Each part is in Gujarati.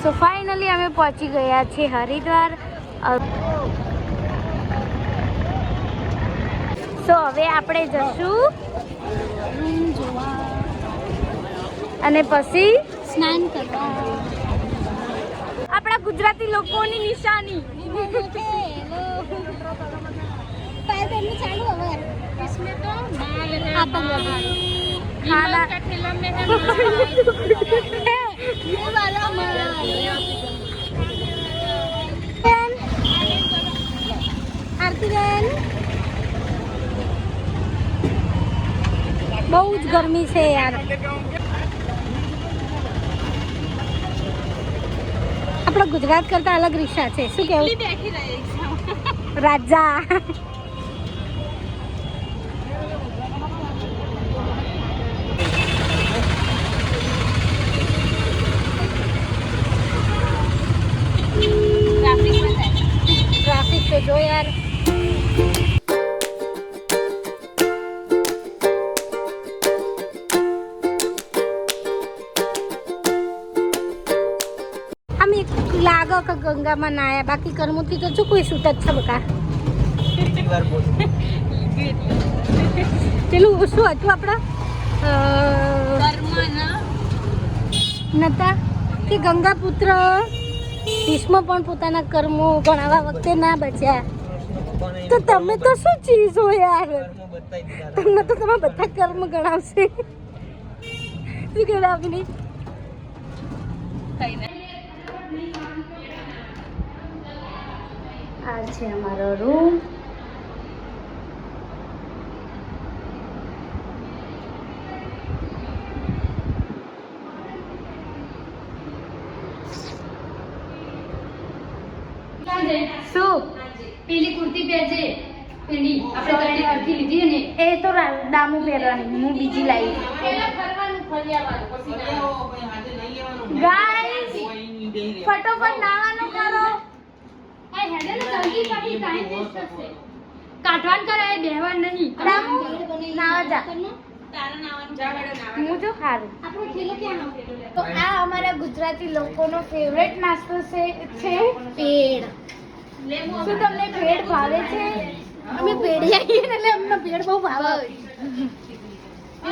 સો ફાઇનલી અમે પહોંચી ગયા છીએ હરિદ્વાર. સો હવે આપણે જશું રૂમ જોવા અને પછી સ્નાન કરવા. આપણા ગુજરાતી લોકોની નિશાની ચાલુ હવે इसमें तो माल है माल खाना का ठेला में है ये वाला माल आरती बेन બહુ જ ગરમી છે યાર. આપણા ગુજરાત કરતા અલગ રિક્ષા છે. શું કેવું રાજા? ટ્રાફિક તો જો યાર. આમ એક લાગો કે ગંગામાં નાયા, બાકી કર્મોથી તો શું કોઈ છૂટ જ છે બકા. પેલું શું હતું આપણા નતા કે ગંગા પુત્ર ભીષ્મ પણ પોતાના કર્મો ગણાવવા વખતે ના બચ્યા. તો તમે તો શું ચીજ હો યાર, તમને તો તમે બધા કર્મ ગણાવશે. શું કહેવાય આપની આ છે અમારો રૂમ. શું પેલી કુર્તી પહેરજે, પેલી આપણે ત્રણે હરખી લીધી ને એ તો દામુ પહેરવાની, હું બીજી લાવી. ગાઈસ ફટોફટ નાવાનું કરો. આ હેડે ને જલ્દી પાછી ટાઈમ વેસ્ટ થશે. કાઢવાન કરે બેહવાન નહીં. દામુ નાવા જા. તારા નાવાનું જા બેડો નાવા. હું જો ખારું. આપણો થેલો ક્યાં નો? તો આ અમારા ગુજરાતી લોકોનો ફેવરેટ નાસ્તો છે પેડ. શું તમને પેડ ભાવે છે? અમે પેડી આવીએ ને એટલે અમને પેડ બહુ ભાવે.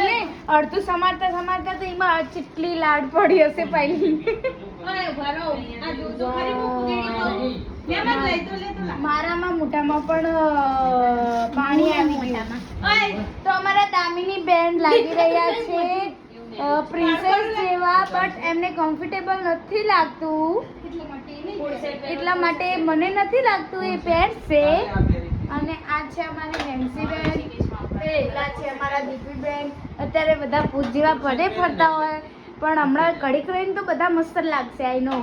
એટલે અડધું સમારતા સમારતા તો એમાં ચીટલી લાડ પડી હશે પહેલી. મારામાં મોઢામાં પણ પાણી આવી ગયું. તો અમારા દામિની બેન લાગી રહ્યા છે પ્રિન્સેસ જેવા, બટ એમને કમ્ફર્ટેબલ નથી લાગતું, એટલા માટે મને નથી લાગતું એ પહેરશે. અને આ છે અમારી નેન્સી બેન, પેલા છે અમારા દીપી બેન. અત્યારે બધા પૂછ જેવા પડે ફરતા હોય, પણ હમણાં કડીક રહીને તો બધા મસ્ત લાગશે. આઈ નો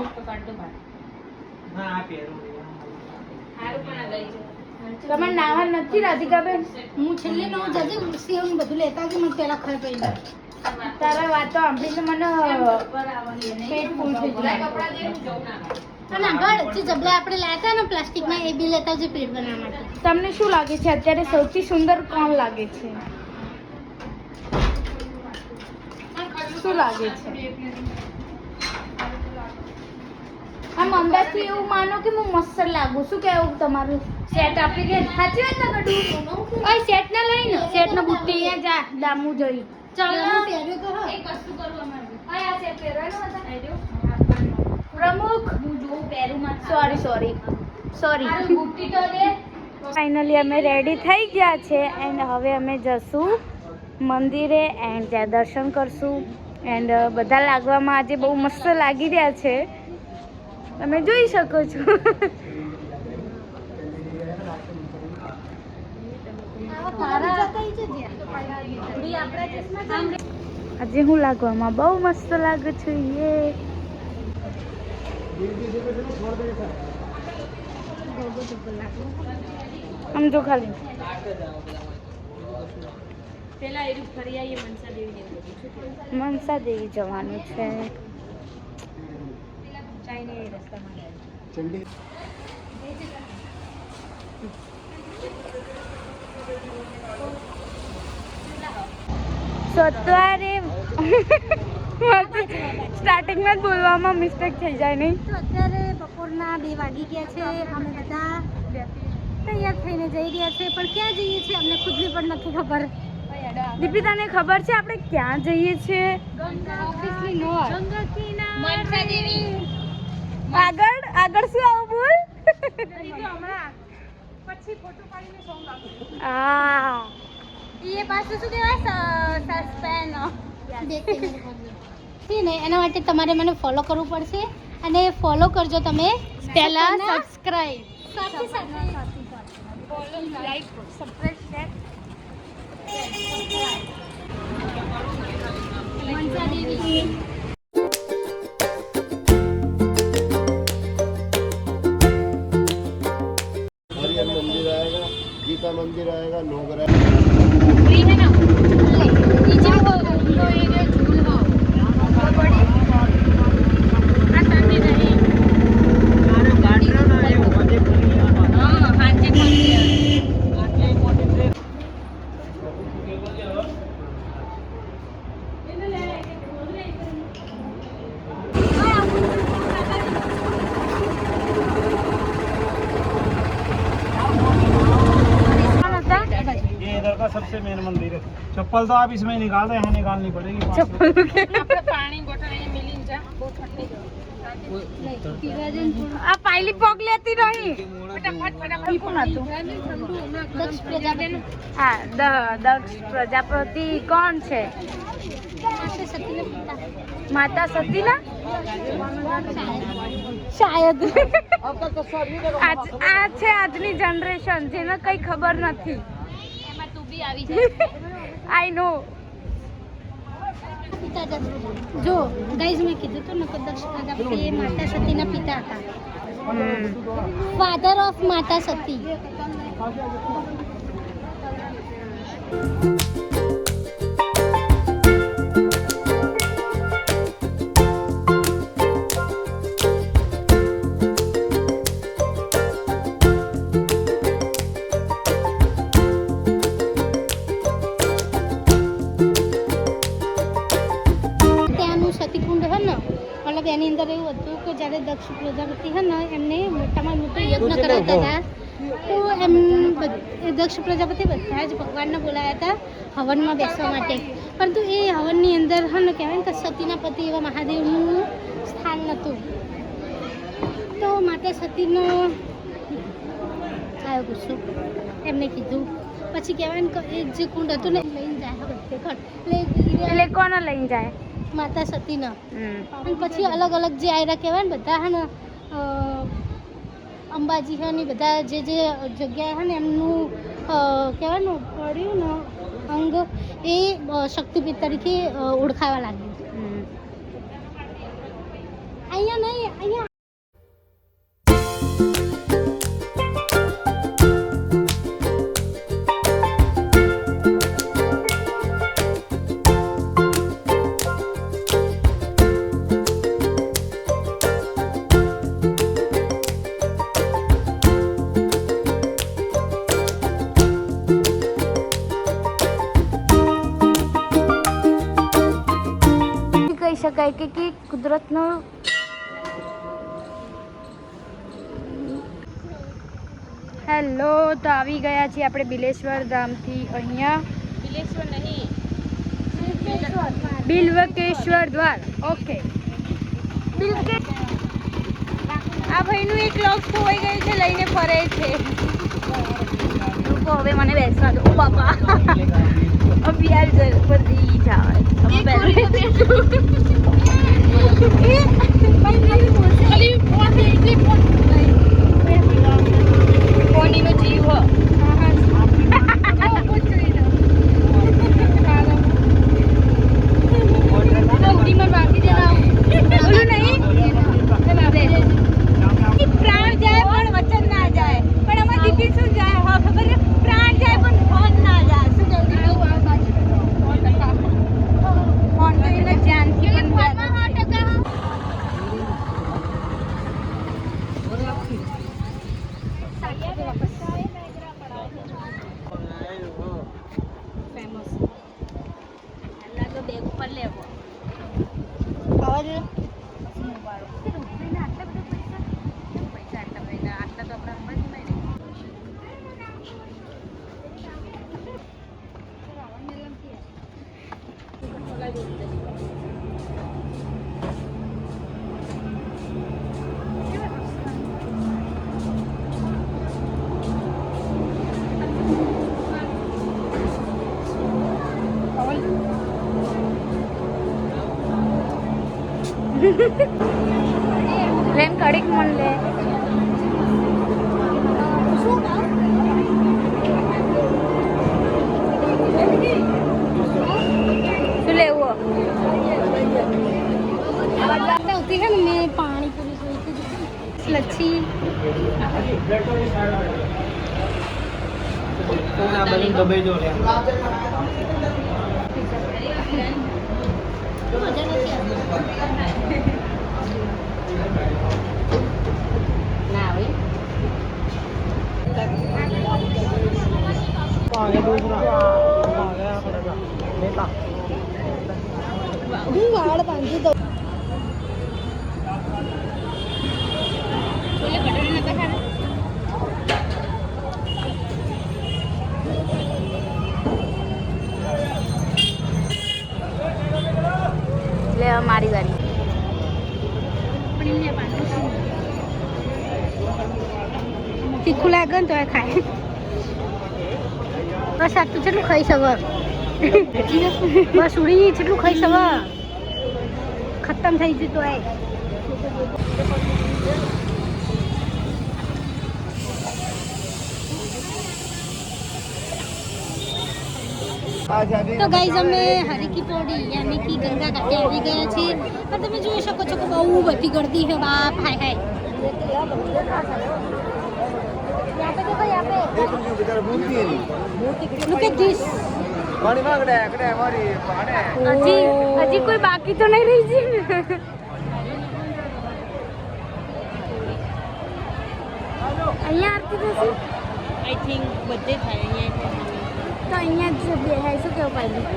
તમે નાવા નથી રાધિકા બેન? હું છેલ્લે નો જજે સેવ બધું લેતા કે મને પેલા ખર પડી. તારા વાતો સાંભળીને મને પેટ ફૂલ થઈ ગયું. અને આગળ જે જબલા આપણે લાયા હતા ને પ્લાસ્ટિકના, એ બી લેતા જે પેટ બનાવવા માટે. તમને શું લાગે છે અત્યારે સૌથી સુંદર કોણ લાગે છે? શું લાગે છે? આમ અંદાજથી એવું માનો કે હું મસ્ત લાગુ. શું કહેવું તમારું? સેટ આપી દે. સાચી વાત ને ગડું? ઓય સેટ ના લઈને, સેટ ના બુટ્ટી અહીંયા જા દામુ જોઈ. ચાલ પહેર્યો તો હા એક વસ્તુ કરું અમારે. આ સેટ પહેરવાનો હતા પ્રમુખ. હું જો પહેરું માં. સોરી. બુટ્ટી તો દે. ફાઇનલી અમે રેડી થઈ ગયા છે એન્ડ હવે અમે જશું મંદિરે એન્ડ ત્યાં દર્શન કરશું. એન્ડ બધા લાગવામાં આજે બહુ મસ્ત લાગી રહ્યા છે, તમે જોઈ શકો છો. આજે હું લાગવામાં બહુ મસ્ત લાગુ છું. યે સમજો ખાલી પેલા એરું ફરી આવીએ મનસા દેવી જવાનું છે. તો અત્યારે સ્ટાર્ટિંગમાં જ બોલવામાં મિસ્ટેક થઈ જાય નહીં. તો અત્યારે બપોરના 2 વાગી ગયા છે. અમે બધા તૈયાર થઈને જઈ રહ્યા છે, પણ ક્યાં જઈએ છીએ અમને ખુદને પણ નથી ખબર. દીપિતાને ખબર છે આપણે ક્યાં જઈએ છીએ? આગળ શું આવું બોલ? હા એ પાછું શું કહેવાય? સસ્પેન્સ. એના માટે તમારે મને ફોલો કરવું પડશે, અને ફોલો કરજો તમે પહેલા સબસ્ક્રાઇબ. हरिहर मंदिर आएगा, गीता मंदिर आएगा, नोगरा ये इधर का सबसे मेन मंदिर है। चप्पल तो आप इसमें निकाल रहे हैं, निकालनी पड़ेगी। આ પાયલી પગ લેતી રહી. દક્ષ પ્રજાપતિ. હા દક્ષ પ્રજાપતિ કોણ છે? માતા સતીના શાયદ. આ છે આજની જનરેશન જેને કઈ ખબર નથી. એમાં તું બી આવી જાય. આઈ નો. જો ગાઈઝ મેં કીધું તો નકર દક્ષ પ્રજાપતિ એ માતા સતીના પિતા હતા. ફાધર ઓફ માતા સતી. મતલબ એની અંદર એવું હતું કે જ્યારે દક્ષ પ્રજાપતિ છે ને એમને મોટામાં મોટું યજ્ઞ કરાવતા હતા, તો એમ દક્ષ પ્રજાપતિ બધા જ ભગવાનને બોલાયા હતા હવનમાં બેસવા માટે. પરંતુ એ હવનની અંદર છે ને કહેવાય ને કે સતીના પતિ એવા મહાદેવનું સ્થાન નહોતું. તો માતા સતીનો આવ્યો ગુસ્સો, એમને કીધું. પછી કહેવાય ને કે એક જે કુંડ હતું ને લઈને જાય બધે ઘટ, એટલે કોને લઈને જાય? માતા સતીના. અને પછી અલગ અલગ જે આયરા કહેવાય ને બધા હે ને અંબાજી હે ને બધા જે જગ્યાએ હે ને એમનું કહેવાય ને પડ્યું ને અંગ એ શક્તિપીઠ તરીકે ઓળખાવા લાગ્યું. અહીંયા નહીં, અહીંયા કહી શકાય કે કુદરતનો હેલો. તો આવી ગયા છીએ આપણે બિલેશ્વર ધામથી. અહીંયા બિલ્વકેશ્વર દ્વાર. ઓકે. આ ભાઈનું એક લોક ખોવાઈ ગયું છે, લઈને ફરે છે. હવે મને બેસવા દો બાપા. અભિયાન જલ્દી જાય. કોનીનો જીવ હો. પ્રાણ જાય પણ વચન ના જાય. પણ આમાં દીદી શું જાય? હા ખબર છે, પ્રાણ જાય પણ ફોન ના જાય. શું કહ્યું? ફોન તો એના જાનથી પણ લેન કડીક મન લે શું લેવું होती है ना मैं पानी पूरी लच्छी દબાઈ દો લે પાણી દૂસરા બેટા હું વાળ બાંધી દઉં છોલે ભટુરે નતા ખાના લે મારી વારી તીખું લાગે ને તો એ ખાય બસ આટલું કેટલું ખાઈ શકે બસ ઉડી કેટલું ખાઈ શકે ખતમ થઈ ગયું તો એ તો ગાઈઝ અમે હરિકી પોડી યાની કે ગંગા ઘાટે આવી ગયા છીએ અને તમે જોઈ શકો છો કે બહુ બધી ગર્દી છે બાપ હાય હાય यहाँ पे देखो यहाँ पे look at this હજી કોઈ બાકી તો નહીં રહી છે ને અહીંયા આરતી થશે આઈ થિંક બધે થાય અહીંયા તો અહીંયા જ બેહાય શું કેવું પાડ્યું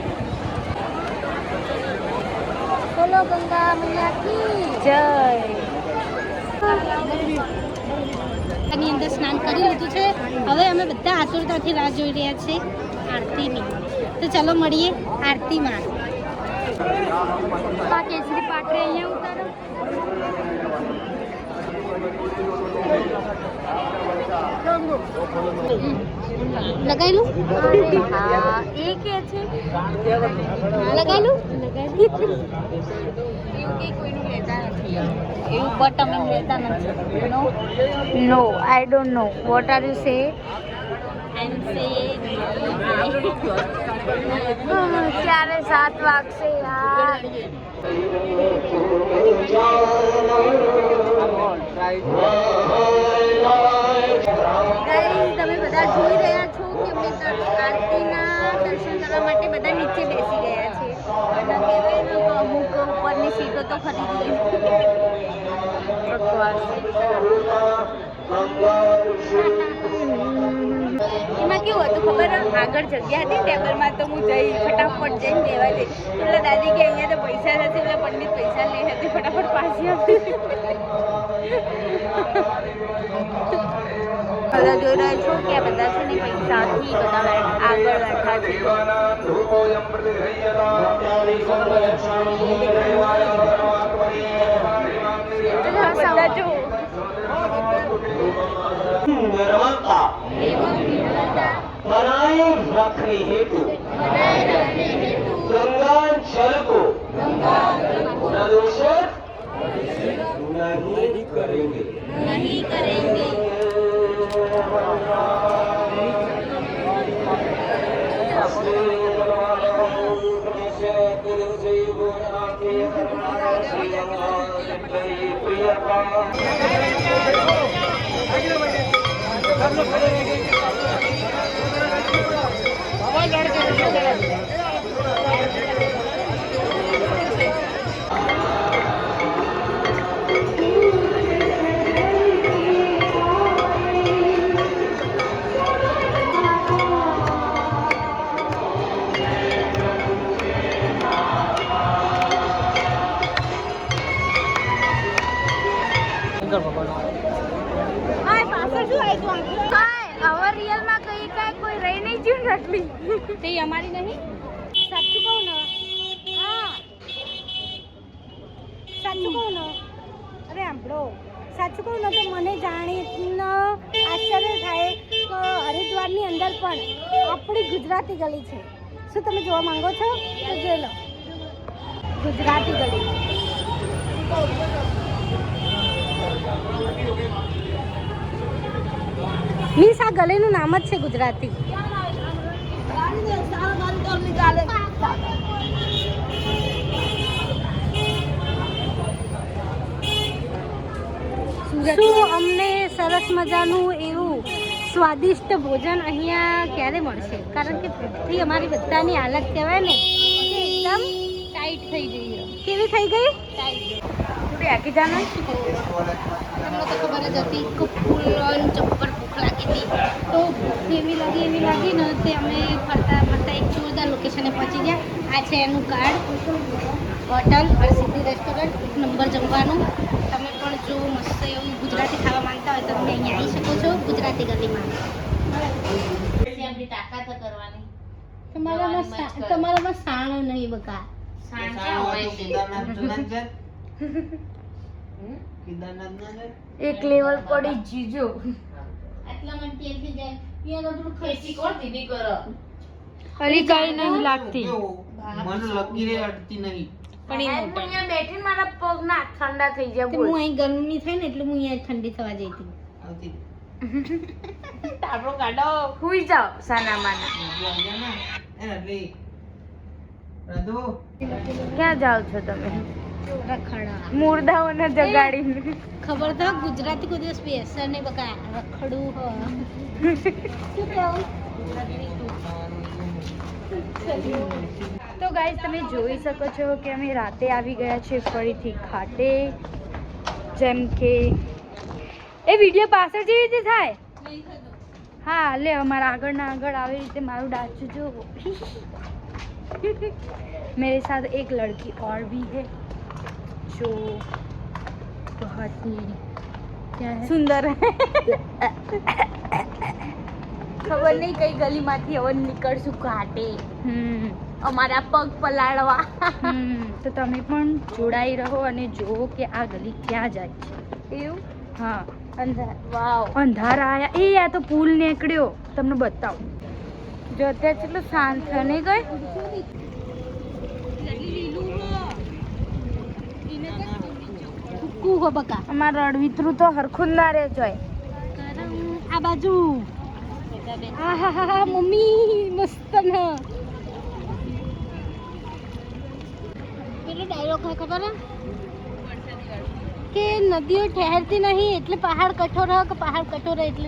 બોલો ગંગા મૈયા કી જય આની અંદર સ્નાન કરી લીધું છે હવે અમે બધા આતુરતાથી રાહ જોઈ રહ્યા છીએ આરતીની તો ચાલો મળીએ આરતીમાં આ કેસરી પાટરે અહીંયા ઉતારો લગાવી લઉં હા એ કે છે લગાવી લઉં એવું કે કોઈનું લેતા નથી એવું બટ અમે લેતા નથી no I don't know what are you say ક્યારે 7 વાગશે યાર તમે બધા જોઈ રહ્યા છો કે અમે આરતીના દર્શન કરવા માટે બધા નીચે બેસી ગયા છે અને કહેવાય ને કે અમુક ઉપરની સીટો તો ખરીદી બકવાસ એમાં કેવું હતું ખબર આગળ જગ્યા હતી ટેબલમાં તો હું જઈ ફટાફટ જઈને લેવા જઈ એટલે દાદી કે અહીંયા તો પૈસા નથી એટલે પંડિત પૈસા લે હતી ફટાફટ પાછી આપી બધા જોઈ રહ્યા છો કે આ બધા છે ને પૈસાથી બધા આગળ બેઠા છે બધા જો बनाए रखने हेतु गंगा जल को प्रदूषित नहीं करेंगे હવે રિયલમાં કઈ કાંઈ કોઈ રહી નહીં જ્યું ને આટલી તે અમારી નહીં સાચું કહું ને હા સાચું કહું ને અરે સાંભળો સાચું કહું ને તો મને જાણીને આશ્ચર્ય થાય કે હરિદ્વારની અંદર પણ આપણી ગુજરાતી ગલી છે શું તમે જોવા માંગો છો તો જોઈ લો ગુજરાતી ગલી મીસ આ ગલીનું નામ જ છે ગુજરાતી. શું અમને સરસ મજાનું એવું સ્વાદિષ્ટ ભોજન અહીંયા ક્યારે મળશે? કારણ કે ભૂખથી અમારી બધાની હાલત કહેવાય ને કે એકદમ ટાઈટ થઈ ગઈ છે. કેવી થઈ ગઈ? ટાઈટ. આખી જાણે તમને તો ખબર જ હતી કે ફૂલ ચપ્પર ભૂખ લાગી હતી. તો ભૂખ એવી લાગી ને તે અમે ફરતા એક જોરદાર લોકેશને પહોંચી ગયા. આ છે એનું કાર્ડ. હોટલ હરસિદ્ધિ રેસ્ટોરન્ટ, એક નંબર જમવાનું. તમે પણ જો મસ્ત એવું ગુજરાતી ખાવા માંગતા હોય તો તમે અહીંયા આવી શકો છો ગુજરાતી ગલીમાં. તમારામાં સાણ નહીં બકા. એક લેવલ પડી જીજો આટલામાં તેલથી જાય અહીંયા તો ખર્ચી અલી કઈ નહીં લાગતી મને લગી રે અડતી નહીં. પણ એ મોટા. અહીંયા બેઠીને મારા પગ ના ઠંડા થઈ ગયા હું અહીં ગરમી થાય ને એટલે હું અહીંયા ઠંડી થવા જઈ હતી. આવતી તારો ગાડો હુઈ જાવ સાના માના એટલે રાધો ક્યાં જાવ છો તમે રખડા મુર્દાઓને જગાડીને ખબર તો ગુજરાતી કોઈ દિવસ બેસર નહીં બકા રખડું શું કહું. તો ગાઈસ તમે જોઈ શકો છો કે અમે રાતે આવી ગયા છે ફરીથી ઘાટે. જેમ કે એ વિડીયો પાછળ જેવી રીતે થાય. હા લે અમારા આગળના આગળ આવી રીતે મારું ડાચું જો मेरे साथ एक लड़की और भी है जो बहुत ही क्या है सुंदर है ખબર નહીં કઈ ગલીમાંથી હવે નીકળશું ઘાટે અમારા પગ પલાળવા. તો તમે પણ જોડાઈ રહો અને જુઓ કે આ ગલી ક્યાં જાય છે. એવું હા અંધાર વાવ અંધાર આયા એ આ તો પુલ નીકળ્યો તમને બતાવું. જો અત્યારે કેટલું શાંત છે નહીં ગઈ. કૂહો બકા અમારું અડવિતરું તો હરખું ના રહે જોય. આ બાજુ આહાહા મમ્મી મસ્ત ને પેલો ડાયલોગ હોય ખબર કે નદીઓ ઠહેરતી નહીં એટલે પહાડ કઠોર કે પહાડ કઠોર એટલે